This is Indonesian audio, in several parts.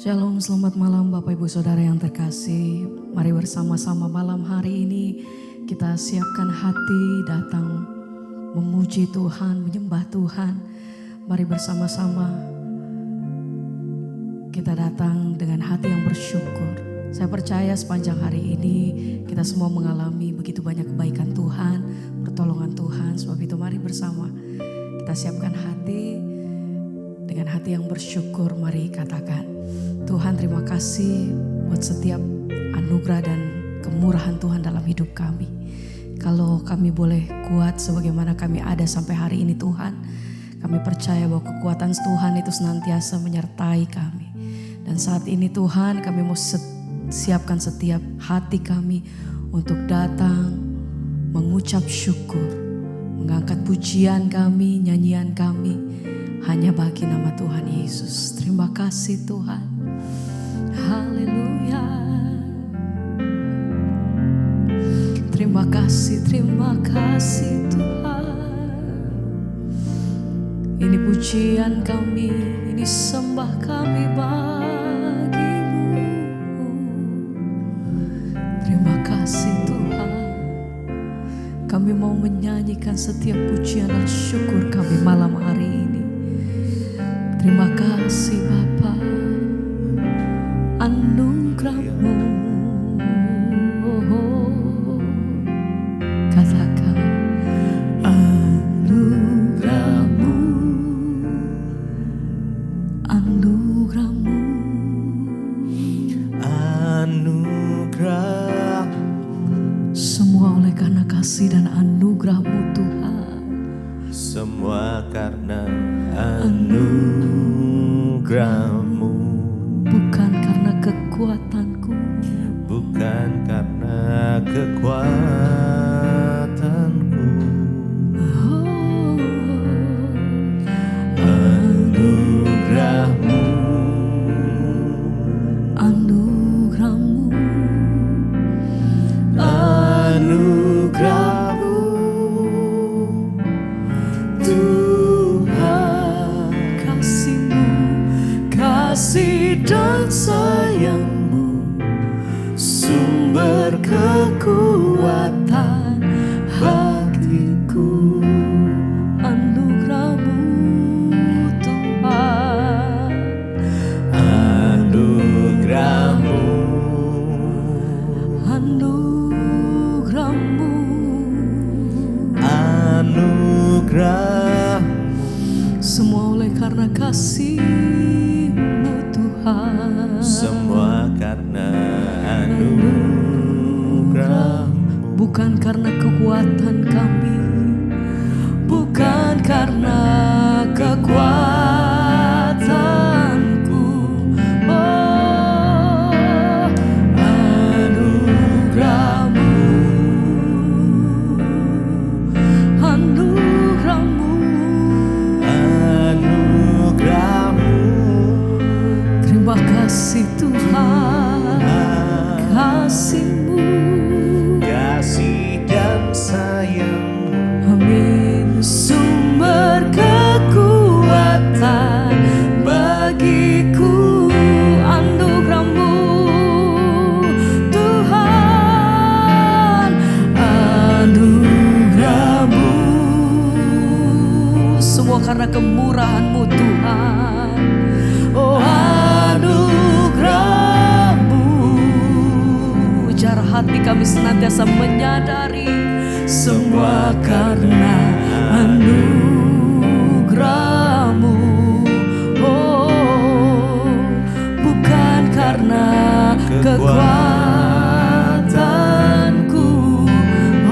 Shalom, selamat malam Bapak Ibu Saudara yang terkasih. Mari bersama-sama malam hari ini kita siapkan hati datang memuji Tuhan, menyembah Tuhan. Mari bersama-sama kita datang dengan hati yang bersyukur. Saya percaya sepanjang hari ini kita semua mengalami begitu banyak kebaikan Tuhan, pertolongan Tuhan. Sebab itu mari bersama kita siapkan hati dengan hati yang bersyukur. Mari katakan, Tuhan terima kasih buat setiap anugerah dan kemurahan Tuhan dalam hidup kami. Kalau kami boleh kuat sebagaimana kami ada sampai hari ini Tuhan, kami percaya bahwa kekuatan Tuhan itu senantiasa menyertai kami. Dan saat ini Tuhan kami mau siapkan setiap hati kami untuk datang mengucap syukur, mengangkat pujian kami, nyanyian kami hanya bagi nama Tuhan Yesus. Terima kasih Tuhan. Haleluya. Terima kasih Tuhan. Ini pujian kami, ini sembah kami bagimu. Terima kasih Tuhan. Kami mau menyanyikan setiap pujian dan syukur kami malam hari ini. Terima kasih Bapa, anugerah-Mu. Katakan anugerah-Mu, anugerah-Mu, anugerah. Semua oleh karena kasih dan anugerah-Mu Tuhan. Semua karena anugerah-Mu. Bukan karena kekuatanku, bukan karena kekuatanku. oh, Anugerah-Mu, anugerah-Mu, anugerah-Mu, Tuhan. kasih-Mu, Kasih dan sayang-Mu, sumber kekuatan bagiku. anugerah-Mu Tuhan. Anugerah-Mu, Anugerah-Mu, anugerah. semua oleh karena kasih-Mu Tuhan. Semua karena anugerah-Mu. Bukan karena kekuatan kami, bukan karena kekuatanku. Oh, anugerah-Mu, anugerah-Mu, Anugerah-Mu, terima kasih Tuhan. Kasih-Mu, kasih dan sayang-Mu, amin, sumber kekuatan bagiku. Anugerah-Mu Tuhan, anugerah-Mu, semua karena kemurahan-Mu Tuhan. Oh anugerah-Mu, jar hati kami senantiasa menyadari semua karena anugerah-Mu. Oh, bukan karena kekuatanku.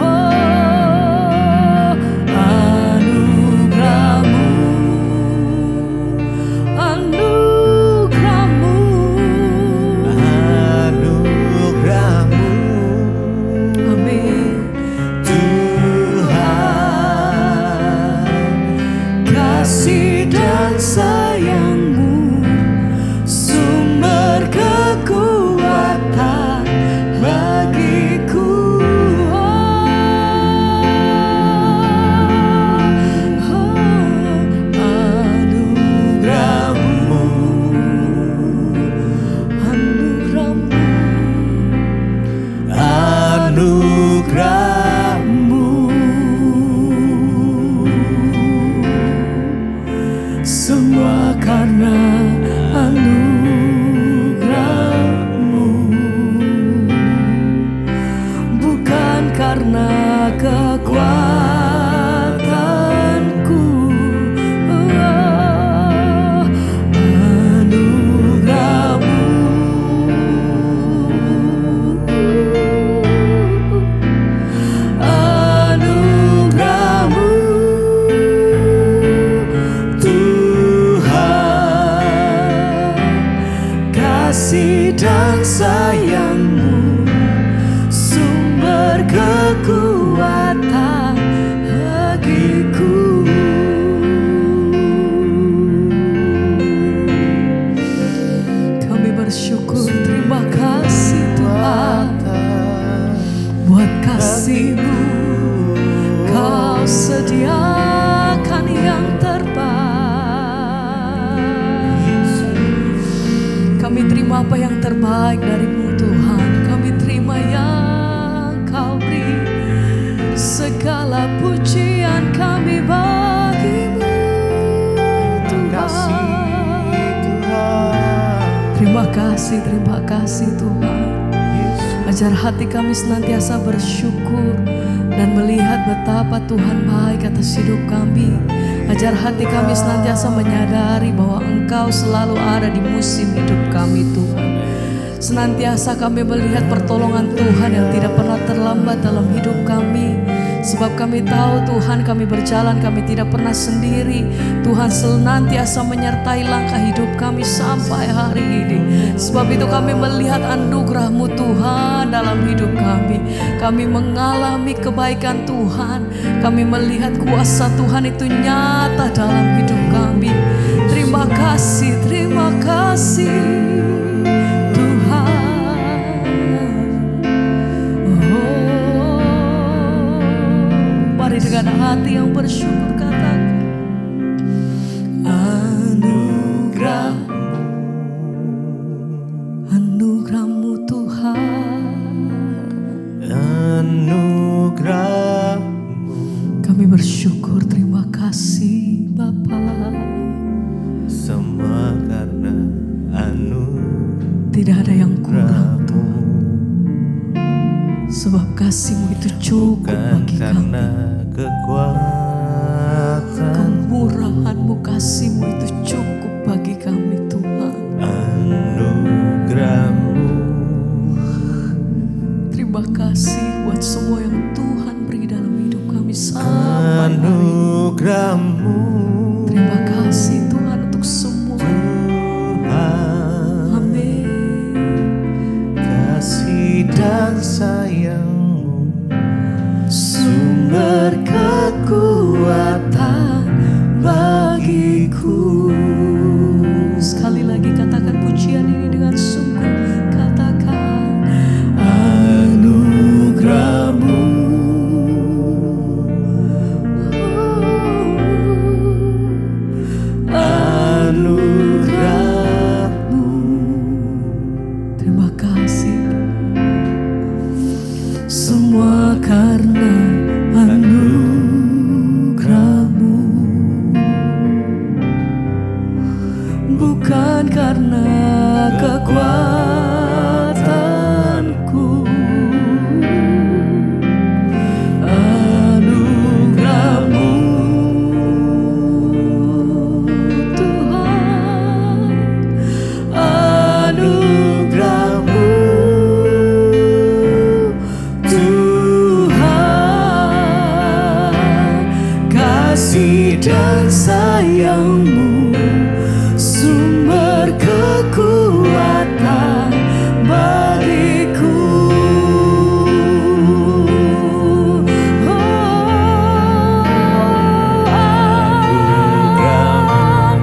Oh, anugerah-Mu, anugerah-Mu, anugerah-Mu, amin. Tuhan. Kasih dan sayang-Mu, sumber kekuatan terima kasih Tuhan. Ajar hati kami senantiasa bersyukur dan melihat betapa Tuhan baik atas hidup kami. Ajar hati kami senantiasa menyadari bahwa Engkau selalu ada di musim hidup kami Tuhan. Senantiasa kami melihat pertolongan Tuhan yang tidak pernah terlambat dalam hidup kami. Sebab kami tahu Tuhan, kami berjalan, kami tidak pernah sendiri. Tuhan senantiasa menyertai langkah hidup kami sampai hari ini. Sebab itu kami melihat anugerah-Mu Tuhan dalam hidup kami. Kami mengalami kebaikan Tuhan. Kami melihat kuasa Tuhan itu nyata dalam hidup kami. Terima kasih Tuhan. Mari dengan hati yang bersyukur katakan, anugerah-Mu Tuhan. Anugerah-Mu. Kami bersyukur, terima kasih Bapa. Semua karena Tidak ada yang kurang anugerah-Mu. Sebab kasih-Mu itu cukup Bukan bagi karena kami. kekuatan, Kemurahan-Mu, kasih-Mu itu cukup bagi kami Tuhan. anugerah-Mu. Terima kasih buat semua yang Tuhan beri dalam hidup kami sampai hari ini. Anugerah-Mu. Terima kasih Tuhan untuk semua. Tuhan, Amin. kasih dan sayang-Mu, sumber kekuatan bagiku. Sekali lagi katakan pujian ini dengan sungguh. Katakan Anugerah-Mu. Anugerah-Mu. terima kasih. Semua karena anugerah-Mu, bukan karena kekuatanku. Anugerah-Mu Tuhan. Anugerah-Mu Tuhan, kasih dan sayang-Mu, sumber kekuatan bagiku.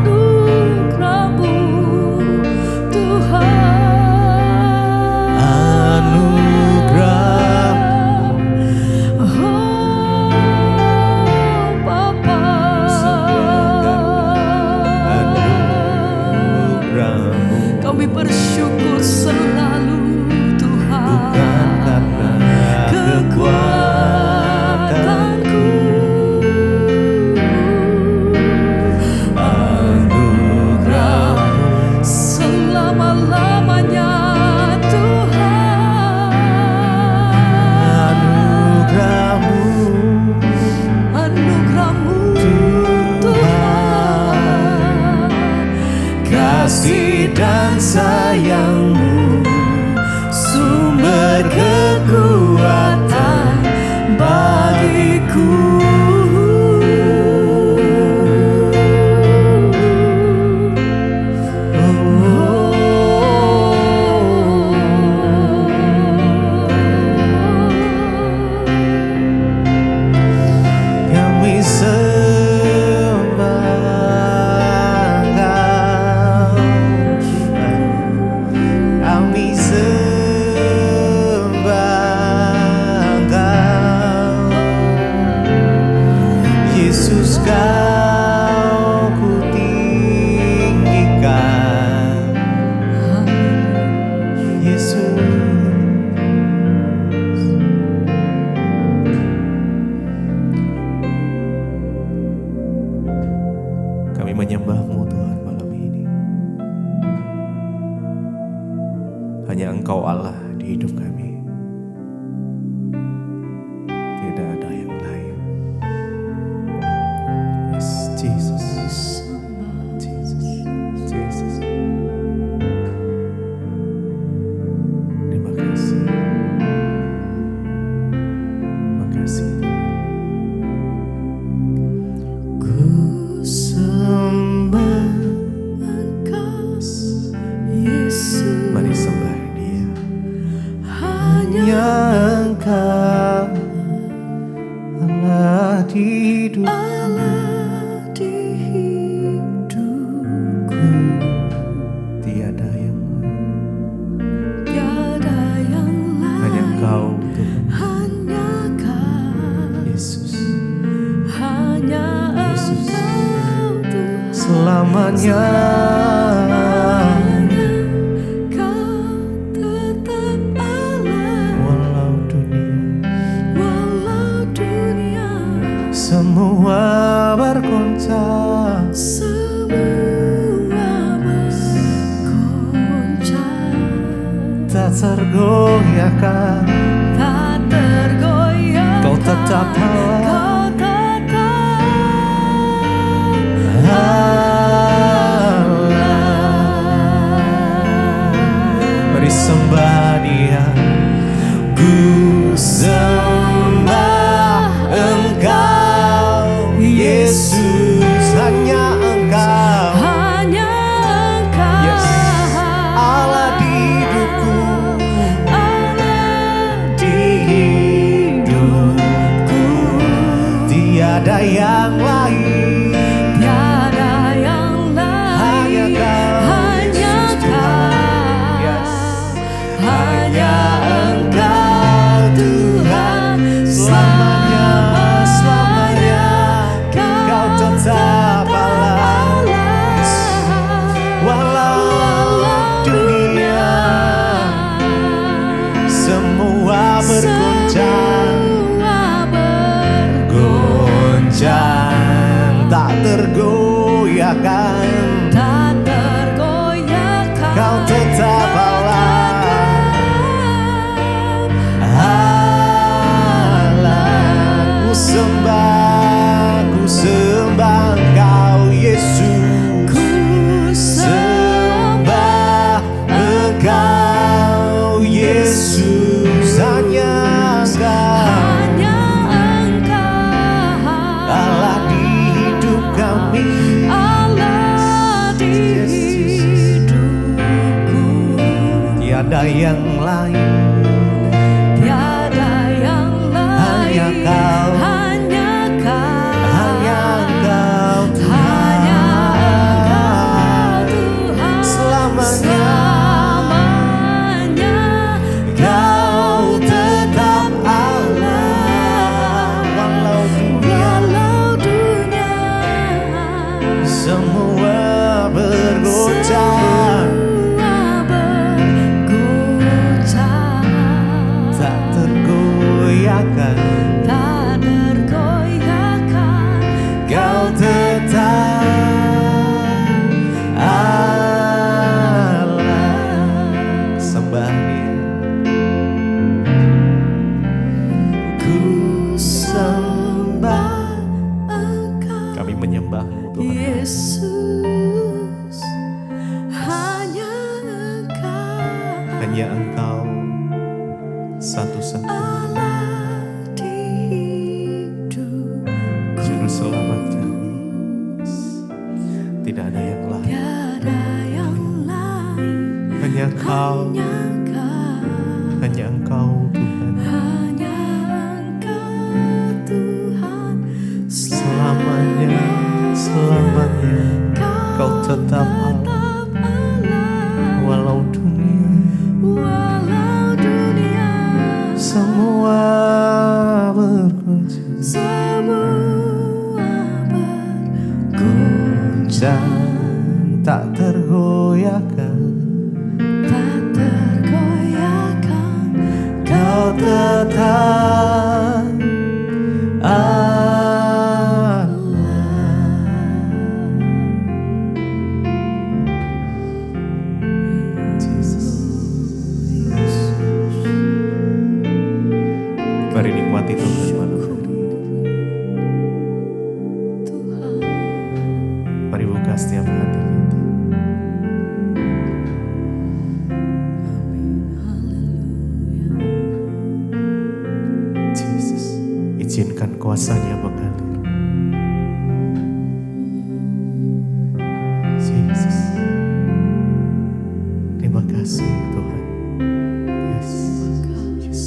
Anugerah-Mu Tuhan. Anugerah-Mu. Oh Bapa. Anugerah-Mu. Kami bersyukur selalu Tuhan. Bukan karena Kekuatanku. Anugerah-Mu. Selama-lamanya Tuhan. Anugerah-Mu. Anugerah-Mu Tuhan. Kasih dan sayang-Mu, sumber kekuatan bagiku. Kami sembah Engkau, kami sembah hanya Engkau Allah di hidupku. Allah di hidupku. Tiada yang Tiada yang lain. hanya Engkau Tuhan Hanya Kau. Yesus. Hanya Yesus. Engkau Tuhan. Selamanya Kau tetap Allah. walau dunia Walau dunia semua bergoncang, semua bergoncang, tak tergoyahkan, tak tergoyahkan. Kau tetap Allah. Kau tetap Beri sembah Dia. Ku sembah Engkau Yesus, hanya Engkau. hanya Engkau. Yes. Allah di hidupku, Allah di hidupku. Tiada yang lain, tiada yang lain. hanya Kau Hanya Yesus Kau. Tuhan. Yes. Hanya Engkau Tuhan, selamanya, selamanya Kau tetap Allah. Yes. Walau dunia semua bergoncang, goncang, tak tergoyahkan, tak tergoyahkan. Kau tetap Allah. Allah, ku sembah Engkau Yesus. Ku Sembah Engkau Yesus, hanya Engkau Allah di hidup kami. Allah di hidupku. Tiada yang lain, Tiada yang lain. hanya Kau. Hanya Kau. Hanya Engkau Hanya Engkau Tuhan. Selamanya Selamanya Kau tetap Allah. Walau dunia semua bergoncang, semua bergoncang, tak tergoyahkan, tak tergoyahkan. Kau tetap Allah. Sembah Dia. Ku sembah, Engkau kami menyembah-Mu Tuhan. Yesus, hanya Engkau Hanya Engkau satu-satunya Allah di hidupku. Juru selamat kami. Tidak ada yang lain, Tiada yang lain. hanya Kau, Hanya Kau. hanya Engkau Tuhan. Hanya Engkau Tuhan. Selamanya, selamanya Kau tetap Allah. Allah. Walau dunia Walau dunia semua bergoncang, semua bergoncang, tak tergoyahkan, tak tergoyahkan. Kau tetap Allah. Mari nikmati Tuhan malam hari. Tuhan. Mari buka setiap hati kita. Jesus, izinkan kuasa-Nya mengalir. Jesus, terima kasih Tuhan. Yes, yes.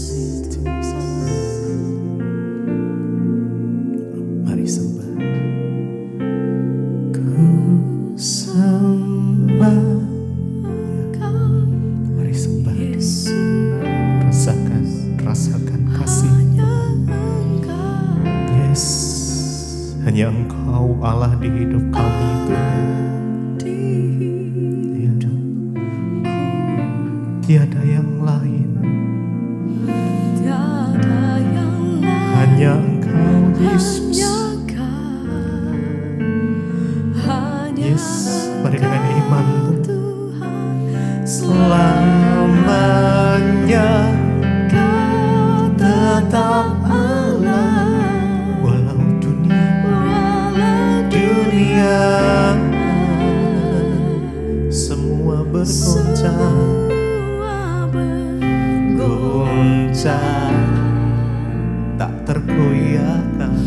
mau Allah di hidup kami Tuhan. Ya. Tiada yang lain, hanya Engkau Yesus. Yes, mari dengan iman selamanya tetap Allah, walau dunia semua bergoncang, tak tergoyahkan.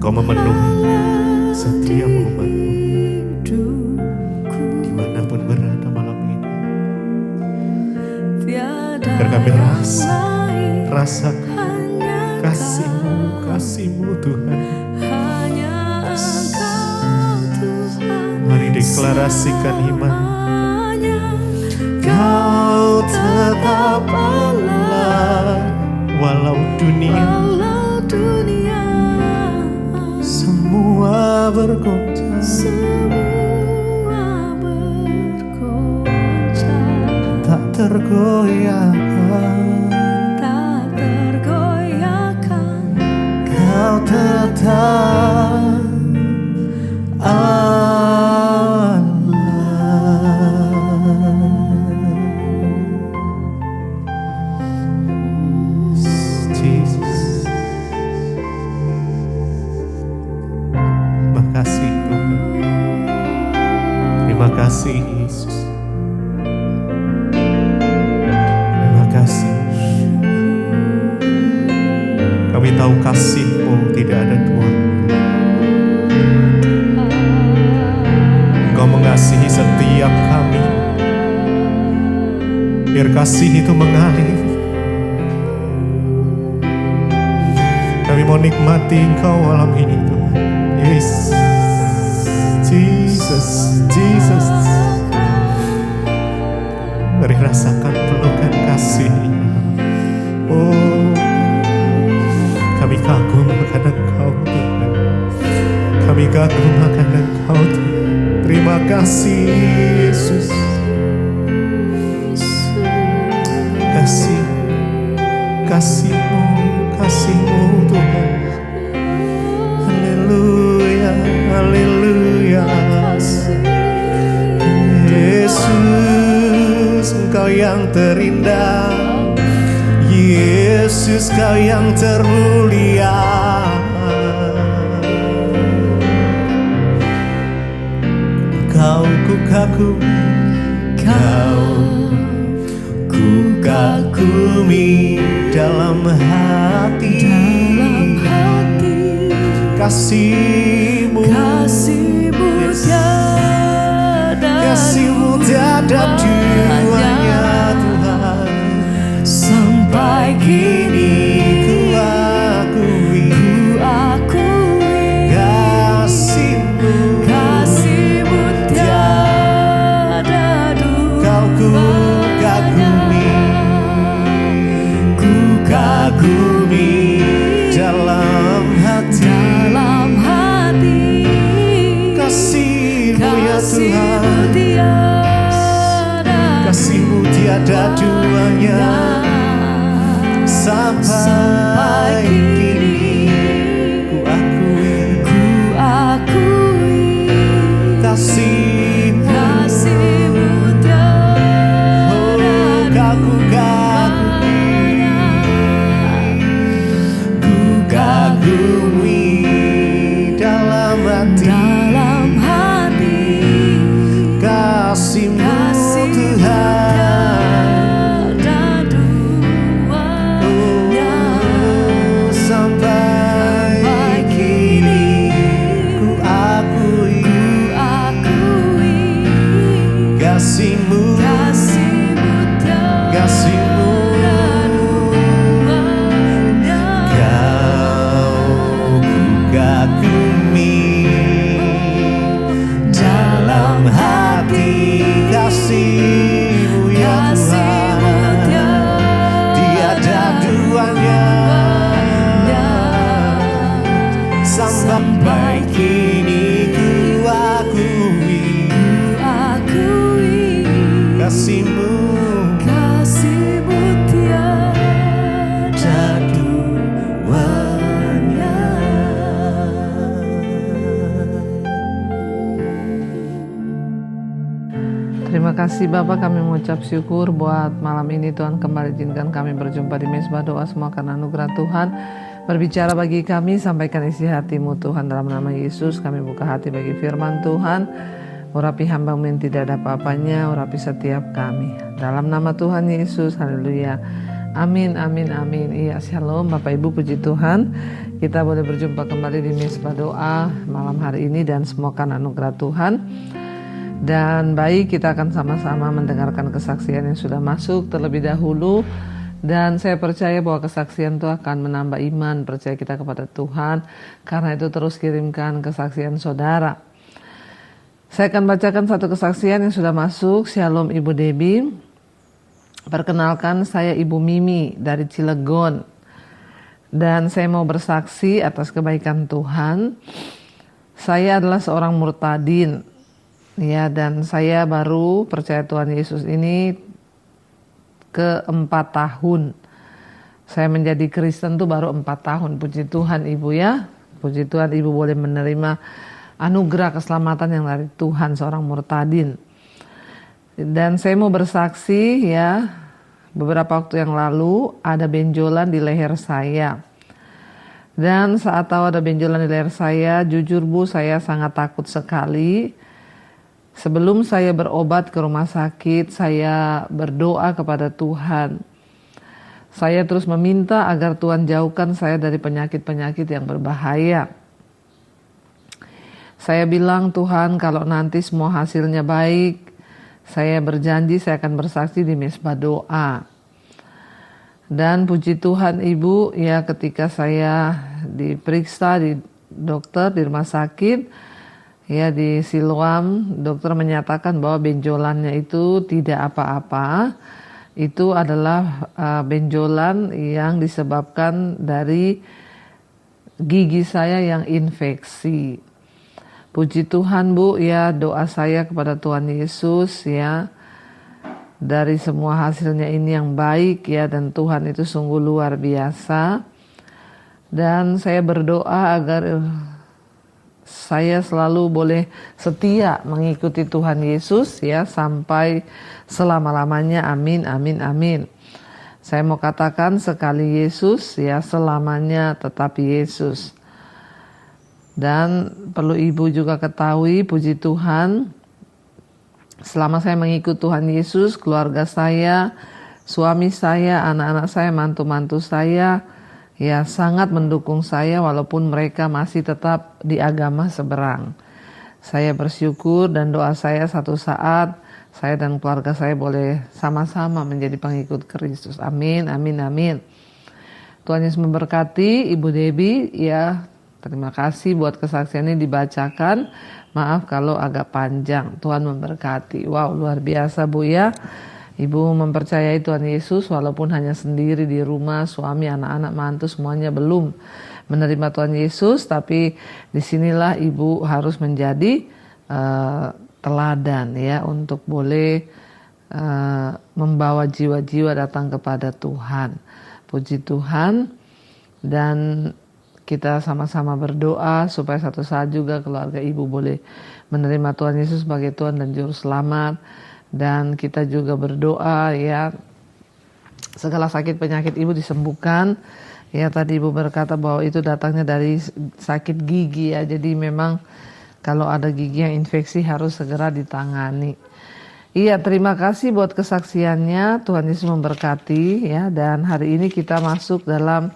Kau memenuhi setiap umat-Mu dimanapun berada malam ini. Biar kami rasakan kasih-Mu Tuhan. Mari deklarasikan iman. Kau tetap Allah, walau dunia semua bergoncang, tak tergoyahkan, Kau tetap Allah. Jesus. Terima kasih Yesus. Terima kasih. Kami tahu kasih-Mu tidak ada tuan. Engkau mengasihi setiap kami. Biar kasih itu mengalir. Kami mau nikmati Engkau malam ini Tuhan. Yes. Jesus. Mari rasakan pelukan kasih-Nya. Oh, kami kagum akan Engkau Tuhan. Kami kagum akan Engkau Tuhan. Terima kasih Yesus. Kasih-Mu Tuhan. Haleluya. Yesus, Engkau yang terindah. Yesus, Kau yang termulia. Kau ku kagumi dalam hati. Kasih-Mu tiada duanya Tuhan. Sampai kini ku akui kasih-Mu tiada duanya. Ku kagumi dalam hati. Kasih-Mu ya Tuhan. Kasih-Mu tiada duanya. Sampai kasih Bapa, kami mengucap syukur buat malam ini Tuhan kembali izinkan kami berjumpa di Mezbah Doa, semua karena anugerah Tuhan. Berbicara bagi kami, sampaikan isi hati-Mu Tuhan, dalam nama Yesus kami buka hati bagi firman Tuhan. Urapi hamba-Mu yang tidak ada apa-apanya, urapi setiap kami. Dalam nama Tuhan Yesus, haleluya. Amin, amin, amin. Iya, shalom Bapak Ibu, puji Tuhan. Kita boleh berjumpa kembali di Mezbah Doa malam hari ini dan semua karena anugerah Tuhan. Dan baik, kita akan sama-sama mendengarkan kesaksian yang sudah masuk terlebih dahulu. Dan saya percaya bahwa kesaksian itu akan menambah iman, percaya kita kepada Tuhan. Karena itu terus kirimkan kesaksian saudara. Saya akan bacakan satu kesaksian yang sudah masuk. Shalom Ibu Debbie. Perkenalkan, saya Ibu Mimi dari Cilegon. Dan saya mau bersaksi atas kebaikan Tuhan. Saya adalah seorang murtadin. Ya, dan saya baru percaya Tuhan Yesus ini ke-4 tahun. Saya menjadi Kristen tuh baru 4 tahun. Puji Tuhan Ibu ya. Puji Tuhan Ibu boleh menerima anugerah keselamatan yang dari Tuhan, seorang murtadin. Dan saya mau bersaksi ya, beberapa waktu yang lalu ada benjolan di leher saya. Dan saat tahu ada benjolan di leher saya, jujur Bu, saya sangat takut sekali. Sebelum saya berobat ke rumah sakit, saya berdoa kepada Tuhan. Saya terus meminta agar Tuhan jauhkan saya dari penyakit-penyakit yang berbahaya. Saya bilang, Tuhan, kalau nanti semua hasilnya baik, saya berjanji saya akan bersaksi di Mezbah Doa. Dan puji Tuhan Ibu, ya ketika saya diperiksa di dokter di rumah sakit, ya di Siloam, dokter menyatakan bahwa benjolannya itu tidak apa-apa. Itu adalah benjolan yang disebabkan dari gigi saya yang infeksi. Puji Tuhan Bu, ya doa saya kepada Tuhan Yesus ya, dari semua hasilnya ini yang baik ya, dan Tuhan itu sungguh luar biasa. Dan saya berdoa agar saya selalu boleh setia mengikuti Tuhan Yesus ya sampai selama-lamanya. Amin, amin, amin. Saya mau katakan, sekali Yesus ya selamanya tetap Yesus. Dan perlu Ibu juga ketahui, puji Tuhan, selama saya mengikuti Tuhan Yesus, keluarga saya, suami saya, anak-anak saya, mantu-mantu saya ya sangat mendukung saya walaupun mereka masih tetap di agama seberang. Saya bersyukur dan doa saya satu saat saya dan keluarga saya boleh sama-sama menjadi pengikut Kristus. Amin, amin, amin. Tuhan Yesus memberkati Ibu Debbie ya. Terima kasih buat kesaksian ini dibacakan. Maaf kalau agak panjang. Tuhan memberkati. Wow, luar biasa Bu ya. Ibu mempercayai Tuhan Yesus walaupun hanya sendiri di rumah, suami, anak-anak, mantu semuanya belum menerima Tuhan Yesus, tapi disinilah Ibu harus menjadi teladan ya untuk boleh membawa jiwa-jiwa datang kepada Tuhan. Puji Tuhan, dan kita sama-sama berdoa supaya satu saat juga keluarga Ibu boleh menerima Tuhan Yesus sebagai Tuhan dan Juru Selamat. Dan kita juga berdoa ya segala sakit penyakit Ibu disembuhkan. Ya tadi Ibu berkata bahwa itu datangnya dari sakit gigi ya. Jadi memang kalau ada gigi yang infeksi harus segera ditangani. Iya, terima kasih buat kesaksiannya. Tuhan Yesus memberkati ya. Dan hari ini kita masuk dalam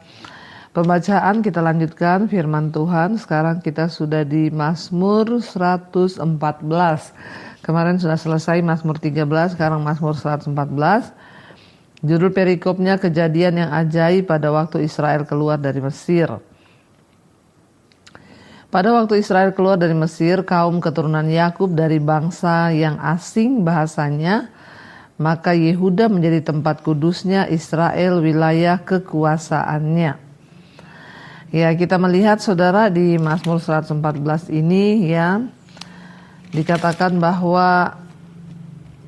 pembacaan, kita lanjutkan firman Tuhan. Sekarang kita sudah di Mazmur 114. Kemarin sudah selesai Mazmur 13, sekarang Mazmur 114. Judul perikopnya kejadian yang ajaib pada waktu Israel keluar dari Mesir. Pada waktu Israel keluar dari Mesir, kaum keturunan Yakub dari bangsa yang asing bahasanya, maka Yehuda menjadi tempat kudusnya, Israel wilayah kekuasaannya. Ya, kita melihat saudara di Mazmur 114 ini ya, dikatakan bahwa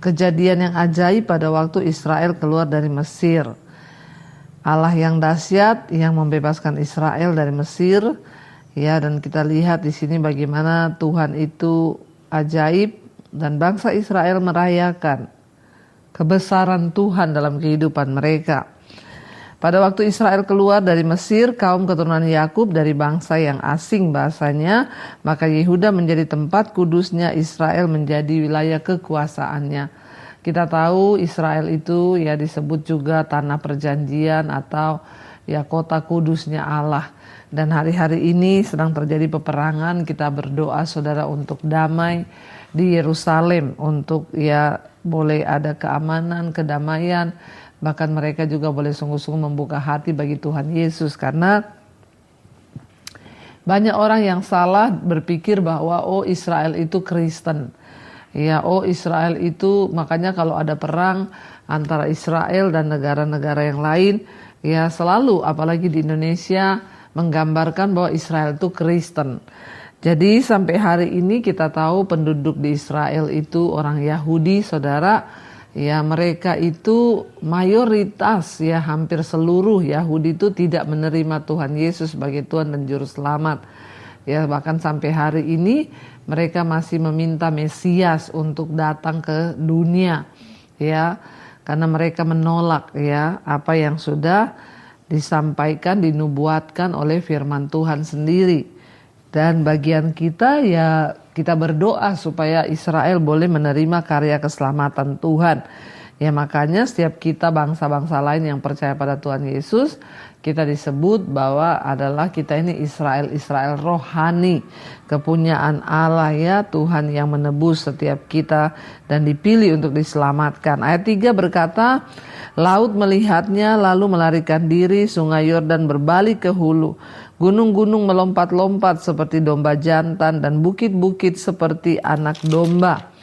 kejadian yang ajaib pada waktu Israel keluar dari Mesir. Allah yang dahsyat yang membebaskan Israel dari Mesir. Ya, dan kita lihat di sini bagaimana Tuhan itu ajaib dan bangsa Israel merayakan kebesaran Tuhan dalam kehidupan mereka. Pada waktu Israel keluar dari Mesir, kaum keturunan Yakub dari bangsa yang asing bahasanya, maka Yehuda menjadi tempat kudusnya, Israel menjadi wilayah kekuasaannya. Kita tahu Israel itu ya disebut juga tanah perjanjian atau ya kota kudusnya Allah. Dan hari-hari ini sedang terjadi peperangan, kita berdoa saudara untuk damai di Yerusalem, untuk ya boleh ada keamanan, kedamaian, bahkan mereka juga boleh sungguh-sungguh membuka hati bagi Tuhan Yesus, karena banyak orang yang salah berpikir bahwa oh Israel itu Kristen. Ya, oh Israel itu, makanya kalau ada perang antara Israel dan negara-negara yang lain, ya selalu apalagi di Indonesia menggambarkan bahwa Israel itu Kristen. Jadi sampai hari ini kita tahu penduduk di Israel itu orang Yahudi, saudara. Ya, mereka itu mayoritas, ya hampir seluruh Yahudi itu tidak menerima Tuhan Yesus sebagai Tuhan dan Juru Selamat. Ya, bahkan sampai hari ini mereka masih meminta Mesias untuk datang ke dunia. Ya, karena mereka menolak ya apa yang sudah disampaikan, dinubuatkan oleh firman Tuhan sendiri. Dan bagian kita ya kita berdoa supaya Israel boleh menerima karya keselamatan Tuhan. Ya makanya setiap kita bangsa-bangsa lain yang percaya pada Tuhan Yesus, kita disebut bahwa adalah kita ini Israel rohani, kepunyaan Allah ya, Tuhan yang menebus setiap kita dan dipilih untuk diselamatkan. Ayat 3 berkata, laut melihatnya lalu melarikan diri, sungai Yordan berbalik ke hulu. Gunung-gunung melompat-lompat seperti domba jantan dan bukit-bukit seperti anak domba.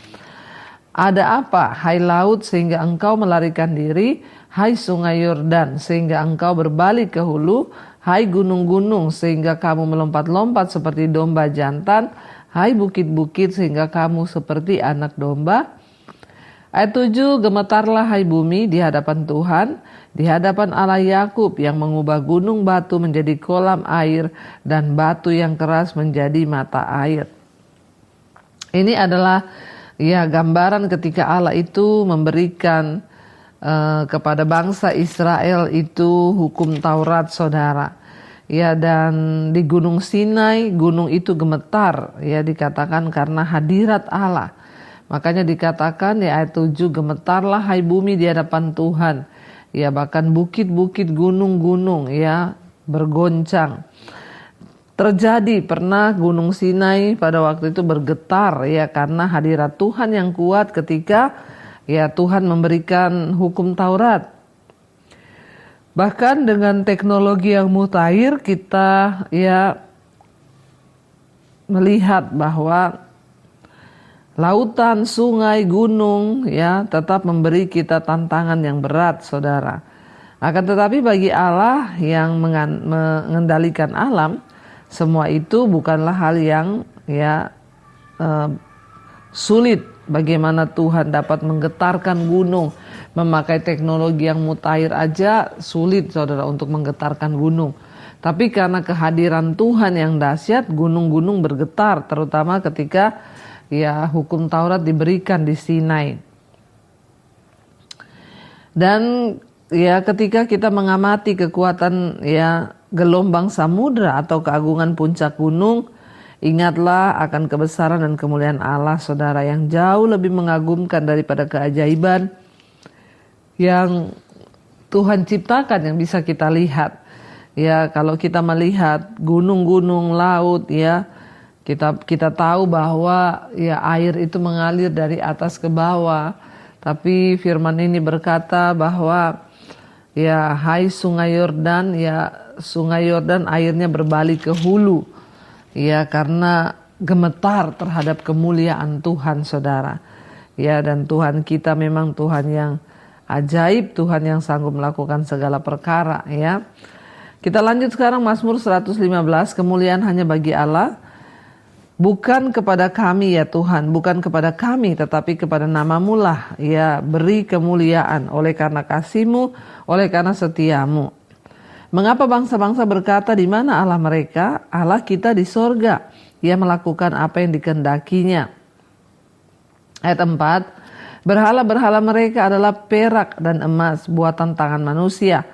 Ada apa, hai laut, sehingga engkau melarikan diri? Hai sungai Yordan, sehingga engkau berbalik ke hulu? Hai gunung-gunung, sehingga kamu melompat-lompat seperti domba jantan? Hai bukit-bukit, sehingga kamu seperti anak domba? Ayat 7, gemetarlah hai bumi di hadapan Tuhan, di hadapan Allah Yakub yang mengubah gunung batu menjadi kolam air dan batu yang keras menjadi mata air. Ini adalah ya gambaran ketika Allah itu memberikan kepada bangsa Israel itu hukum Taurat, saudara. Ya, dan di Gunung Sinai, gunung itu gemetar, ya dikatakan karena hadirat Allah. Makanya dikatakan ya ayat 7, gemetarlah hai bumi di hadapan Tuhan. Ya bahkan bukit-bukit, gunung-gunung ya bergoncang. Terjadi pernah Gunung Sinai pada waktu itu bergetar ya karena hadirat Tuhan yang kuat ketika ya Tuhan memberikan hukum Taurat. Bahkan dengan teknologi yang mutakhir kita ya melihat bahwa lautan, sungai, gunung ya tetap memberi kita tantangan yang berat, saudara. Akan tetapi bagi Allah yang mengendalikan alam, semua itu bukanlah hal yang ya sulit. Bagaimana Tuhan dapat menggetarkan gunung, memakai teknologi yang mutakhir aja sulit, saudara, untuk menggetarkan gunung. Tapi karena kehadiran Tuhan yang dahsyat, gunung-gunung bergetar, terutama ketika ya hukum Taurat diberikan di Sinai. Dan ya ketika kita mengamati kekuatan ya gelombang samudra atau keagungan puncak gunung, ingatlah akan kebesaran dan kemuliaan Allah, saudara, yang jauh lebih mengagumkan daripada keajaiban yang Tuhan ciptakan yang bisa kita lihat. Ya kalau kita melihat gunung-gunung, laut ya, Kita tahu bahwa ya air itu mengalir dari atas ke bawah. Tapi firman ini berkata bahwa ya hai sungai Yordan, ya sungai Yordan airnya berbalik ke hulu. Ya karena gemetar terhadap kemuliaan Tuhan, saudara. Ya dan Tuhan kita memang Tuhan yang ajaib, Tuhan yang sanggup melakukan segala perkara ya. Kita lanjut sekarang Mazmur 115, kemuliaan hanya bagi Allah. Bukan kepada kami ya Tuhan, bukan kepada kami tetapi kepada nama-Mu lah ya beri kemuliaan oleh karena kasih-Mu, oleh karena setiamu. Mengapa bangsa-bangsa berkata di mana Allah mereka? Allah kita di sorga, Ia melakukan apa yang dikehendakinya. Ayat 4, berhala-berhala mereka adalah perak dan emas buatan tangan manusia,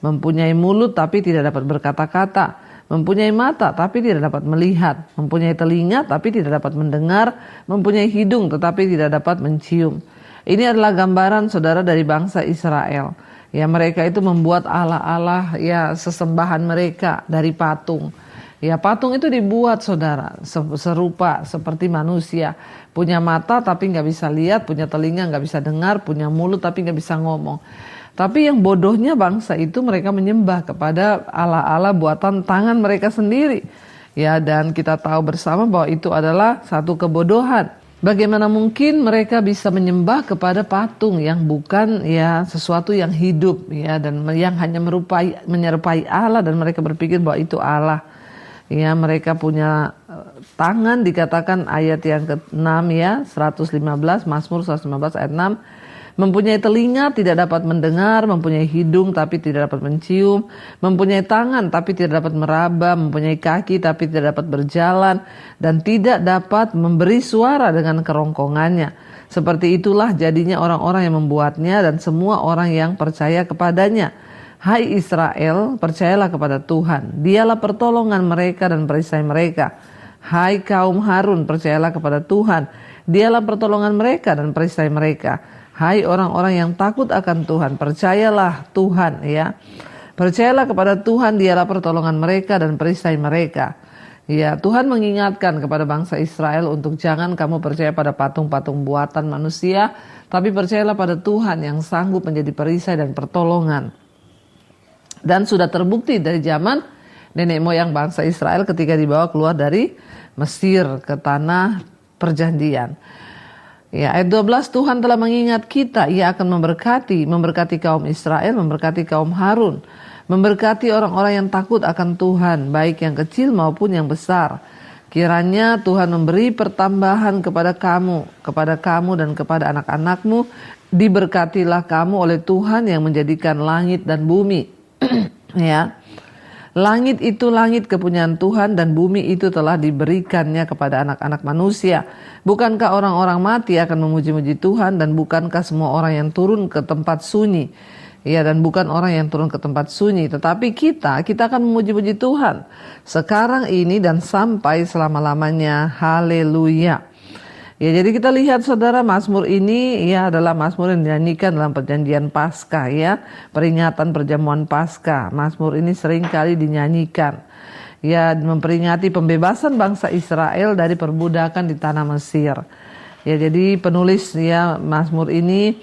mempunyai mulut tapi tidak dapat berkata-kata, mempunyai mata tapi tidak dapat melihat, mempunyai telinga tapi tidak dapat mendengar, mempunyai hidung tetapi tidak dapat mencium. Ini adalah gambaran saudara dari bangsa Israel. Ya, mereka itu membuat Allah-Allah, ya, sesembahan mereka dari patung. Ya, patung itu dibuat saudara serupa seperti manusia, punya mata tapi nggak bisa lihat, punya telinga nggak bisa dengar, punya mulut tapi nggak bisa ngomong. Tapi yang bodohnya bangsa itu, mereka menyembah kepada Allah-Allah buatan tangan mereka sendiri. Ya, dan kita tahu bersama bahwa itu adalah satu kebodohan. Bagaimana mungkin mereka bisa menyembah kepada patung yang bukan, ya, sesuatu yang hidup, ya, dan yang hanya menyerupai Allah, dan mereka berpikir bahwa itu Allah. Ya, mereka punya tangan, dikatakan ayat yang ke-6, ya, 115, Mazmur 115 ayat 6. Mempunyai telinga tidak dapat mendengar, mempunyai hidung tapi tidak dapat mencium, mempunyai tangan tapi tidak dapat meraba, mempunyai kaki tapi tidak dapat berjalan, dan tidak dapat memberi suara dengan kerongkongannya. Seperti itulah jadinya orang-orang yang membuatnya dan semua orang yang percaya kepadanya. Hai Israel, percayalah kepada Tuhan, Dialah pertolongan mereka dan perisai mereka. Hai kaum Harun, percayalah kepada Tuhan, Dialah pertolongan mereka dan perisai mereka. Hai orang-orang yang takut akan Tuhan, percayalah Tuhan, ya. Percayalah kepada Tuhan, Dialah pertolongan mereka dan perisai mereka. Ya, Tuhan mengingatkan kepada bangsa Israel untuk jangan kamu percaya pada patung-patung buatan manusia, tapi percayalah pada Tuhan yang sanggup menjadi perisai dan pertolongan. Dan sudah terbukti dari zaman nenek moyang bangsa Israel ketika dibawa keluar dari Mesir ke tanah perjanjian. Ya, ayat 12, Tuhan telah mengingat kita, Ia akan memberkati kaum Israel, memberkati kaum Harun, memberkati orang-orang yang takut akan Tuhan, baik yang kecil maupun yang besar. Kiranya Tuhan memberi pertambahan kepada kamu dan kepada anak-anakmu. Diberkatilah kamu oleh Tuhan yang menjadikan langit dan bumi. Ya. Langit itu langit kepunyaan Tuhan, dan bumi itu telah diberikannya kepada anak-anak manusia. Bukankah orang-orang mati akan memuji-muji Tuhan, dan bukankah semua orang yang turun ke tempat sunyi? Ya, dan bukan orang yang turun ke tempat sunyi, tetapi kita akan memuji-muji Tuhan sekarang ini dan sampai selama-lamanya. Haleluya. Ya, jadi kita lihat saudara, Mazmur ini, ya, adalah Mazmur yang dinyanyikan dalam perjanjian Paskah, ya, peringatan perjamuan Paskah. Mazmur ini sering kali dinyanyikan, ya, memperingati pembebasan bangsa Israel dari perbudakan di tanah Mesir. Ya, jadi penulis, ya, Mazmur ini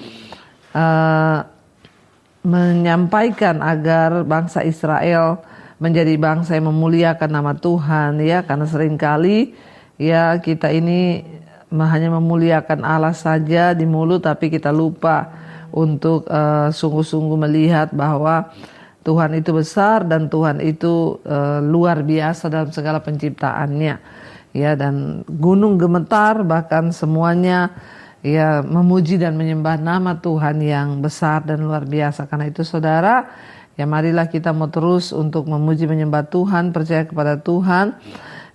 menyampaikan agar bangsa Israel menjadi bangsa yang memuliakan nama Tuhan, ya, karena sering kali, ya, kita ini hanya memuliakan Allah saja di mulut, tapi kita lupa untuk sungguh-sungguh melihat bahwa Tuhan itu besar dan Tuhan itu luar biasa dalam segala penciptaannya. Ya, dan gunung gemetar, bahkan semuanya, ya, memuji dan menyembah nama Tuhan yang besar dan luar biasa. Karena itu saudara, ya, marilah kita mau terus untuk memuji menyembah Tuhan, percaya kepada Tuhan.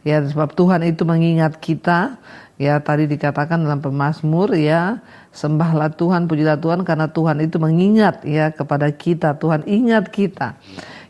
Ya, sebab Tuhan itu mengingat kita. Ya, tadi dikatakan dalam pemazmur, ya, sembahlah Tuhan, pujilah Tuhan, karena Tuhan itu mengingat, ya, kepada kita. Tuhan ingat kita.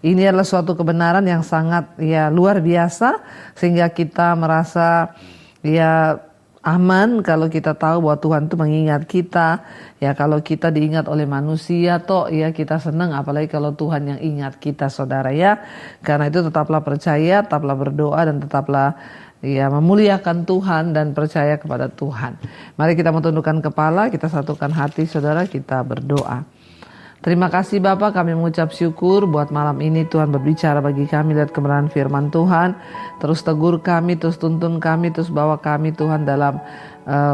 Ini adalah suatu kebenaran yang sangat, ya, luar biasa, sehingga kita merasa, ya, aman kalau kita tahu bahwa Tuhan itu mengingat kita. Ya, kalau kita diingat oleh manusia toh, ya, kita senang, apalagi kalau Tuhan yang ingat kita saudara, ya. Karena itu tetaplah percaya, tetaplah berdoa, dan tetaplah, ya, memuliakan Tuhan dan percaya kepada Tuhan. Mari kita mentundukkan kepala, kita satukan hati saudara, kita berdoa. Terima kasih Bapa, kami mengucap syukur buat malam ini Tuhan berbicara bagi kami lihat kebenaran firman Tuhan. Terus tegur kami, terus tuntun kami, terus bawa kami Tuhan dalam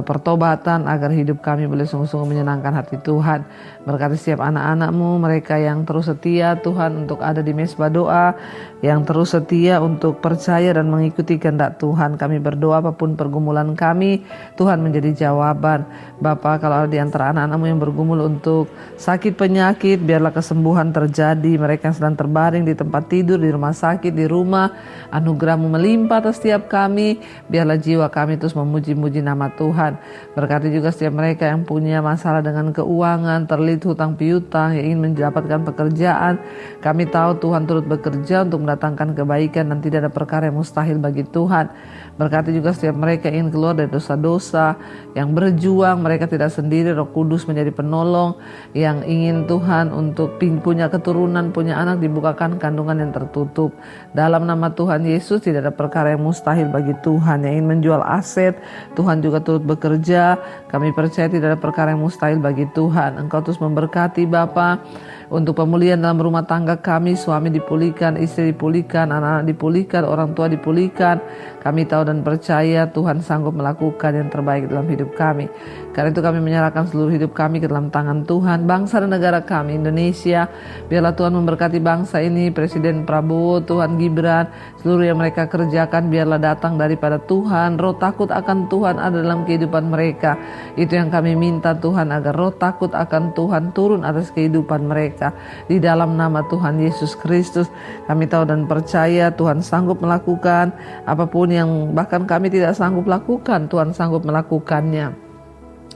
pertobatan agar hidup kami boleh sungguh-sungguh menyenangkan hati Tuhan. Berkati setiap anak-anak-Mu, mereka yang terus setia Tuhan untuk ada di mesbah doa, yang terus setia untuk percaya dan mengikuti kehendak Tuhan. Kami berdoa apapun pergumulan kami, Tuhan menjadi jawaban. Bapa, kalau ada di antara anak-anak-Mu yang bergumul untuk sakit penyakit, biarlah kesembuhan terjadi. Mereka yang sedang terbaring di tempat tidur, di rumah sakit, di rumah, anugerah-Mu melimpah atas setiap kami. Biarlah jiwa kami terus memuji-muji nama Tuhan. Tuhan. Berkati juga setiap mereka yang punya masalah dengan keuangan, terlilit hutang piutang, yang ingin mendapatkan pekerjaan. Kami tahu Tuhan turut bekerja untuk mendatangkan kebaikan dan tidak ada perkara yang mustahil bagi Tuhan. Berkati juga setiap mereka yang ingin keluar dari dosa-dosa, yang berjuang, mereka tidak sendiri, Roh Kudus menjadi penolong, yang ingin Tuhan untuk punya keturunan, punya anak, dibukakan kandungan yang tertutup. Dalam nama Tuhan Yesus tidak ada perkara yang mustahil bagi Tuhan. Yang ingin menjual aset, Tuhan juga turut bekerja. Kami percaya tidak ada perkara yang mustahil bagi Tuhan. Engkau terus memberkati Bapa untuk pemulihan dalam rumah tangga kami, suami dipulihkan, istri dipulihkan, anak-anak dipulihkan, orang tua dipulihkan. Kami tahu dan percaya Tuhan sanggup melakukan yang terbaik dalam hidup kami. Karena itu kami menyerahkan seluruh hidup kami ke dalam tangan Tuhan, bangsa dan negara kami, Indonesia. Biarlah Tuhan memberkati bangsa ini, Presiden Prabowo, Tuhan Gibran, seluruh yang mereka kerjakan biarlah datang daripada Tuhan. Roh takut akan Tuhan ada dalam kehidupan mereka. Itu yang kami minta Tuhan, agar roh takut akan Tuhan turun atas kehidupan mereka. Di dalam nama Tuhan Yesus Kristus, kami tahu dan percaya Tuhan sanggup melakukan apapun yang bahkan kami tidak sanggup lakukan, Tuhan sanggup melakukannya.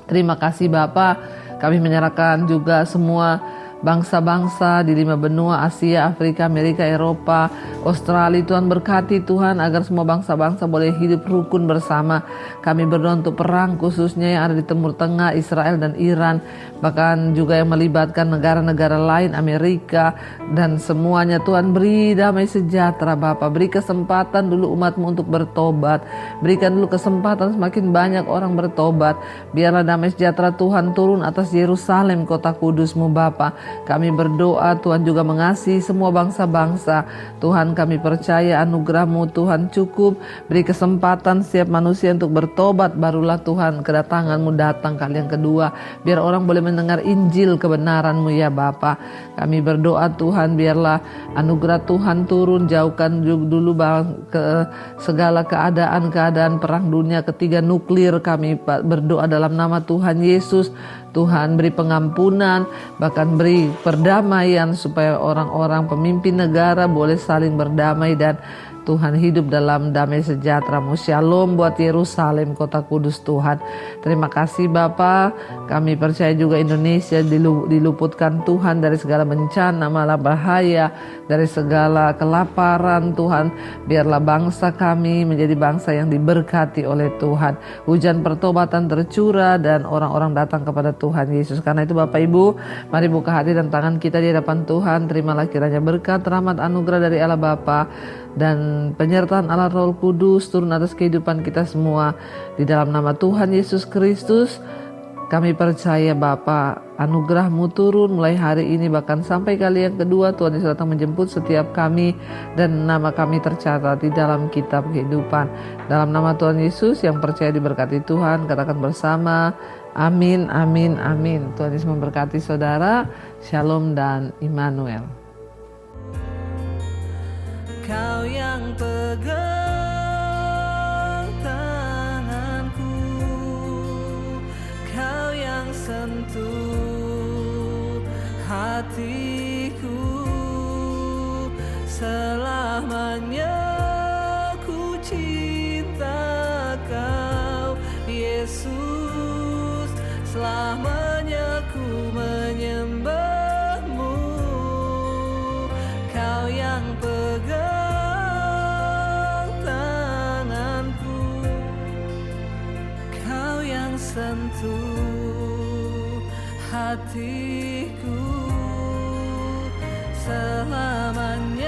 Terima kasih Bapa. Kami menyerahkan juga semua bangsa-bangsa di 5 benua, Asia, Afrika, Amerika, Eropa, Australia. Tuhan berkati Tuhan agar semua bangsa-bangsa boleh hidup rukun bersama. Kami berdoa untuk perang khususnya yang ada di Timur Tengah, Israel dan Iran, bahkan juga yang melibatkan negara-negara lain, Amerika dan semuanya. Tuhan beri damai sejahtera Bapa, beri kesempatan dulu umat-Mu untuk bertobat, berikan dulu kesempatan semakin banyak orang bertobat. Biarlah damai sejahtera Tuhan turun atas Yerusalem, kota kudus-Mu Bapa. Kami berdoa Tuhan juga mengasihi semua bangsa-bangsa. Tuhan kami percaya anugerah-Mu Tuhan cukup. Beri kesempatan setiap manusia untuk bertobat. Barulah Tuhan kedatangan-Mu datang kali yang kedua. Biar orang boleh mendengar Injil kebenaran-Mu ya Bapa. Kami berdoa Tuhan biarlah anugerah Tuhan turun. Jauhkan dulu ke segala keadaan perang dunia ketiga nuklir. Kami berdoa dalam nama Tuhan Yesus. Tuhan beri pengampunan, bahkan beri perdamaian supaya orang-orang pemimpin negara boleh saling berdamai dan Tuhan hidup dalam damai sejahtera-Mu. Shalom buat Yerusalem, kota kudus Tuhan. Terima kasih Bapa. Kami percaya juga Indonesia diluputkan Tuhan dari segala bencana, malah bahaya, dari segala kelaparan Tuhan. Biarlah bangsa kami menjadi bangsa yang diberkati oleh Tuhan. Hujan pertobatan tercurah dan orang-orang datang kepada Tuhan Yesus. Karena itu Bapak Ibu, mari buka hati dan tangan kita di hadapan Tuhan. Terimalah kiranya berkat, rahmat, anugerah dari Allah Bapa dan penyertaan Allah Roh Kudus turun atas kehidupan kita semua. Di dalam nama Tuhan Yesus Kristus kami percaya Bapa, anugerah-Mu turun mulai hari ini bahkan sampai kali yang kedua. Tuhan Yesus datang menjemput setiap kami dan nama kami tercatat di dalam kitab kehidupan. Dalam nama Tuhan Yesus yang percaya diberkati Tuhan, katakan bersama amin, amin, amin. Tuhan Yesus memberkati saudara. Shalom dan Immanuel. Kau yang pegang tanganku, Kau yang sentuh hatiku, selamanya ku cinta Kau Yesus, selamanya ku menyembah-Mu. Kau yang pegang sentuh hatiku, selamanya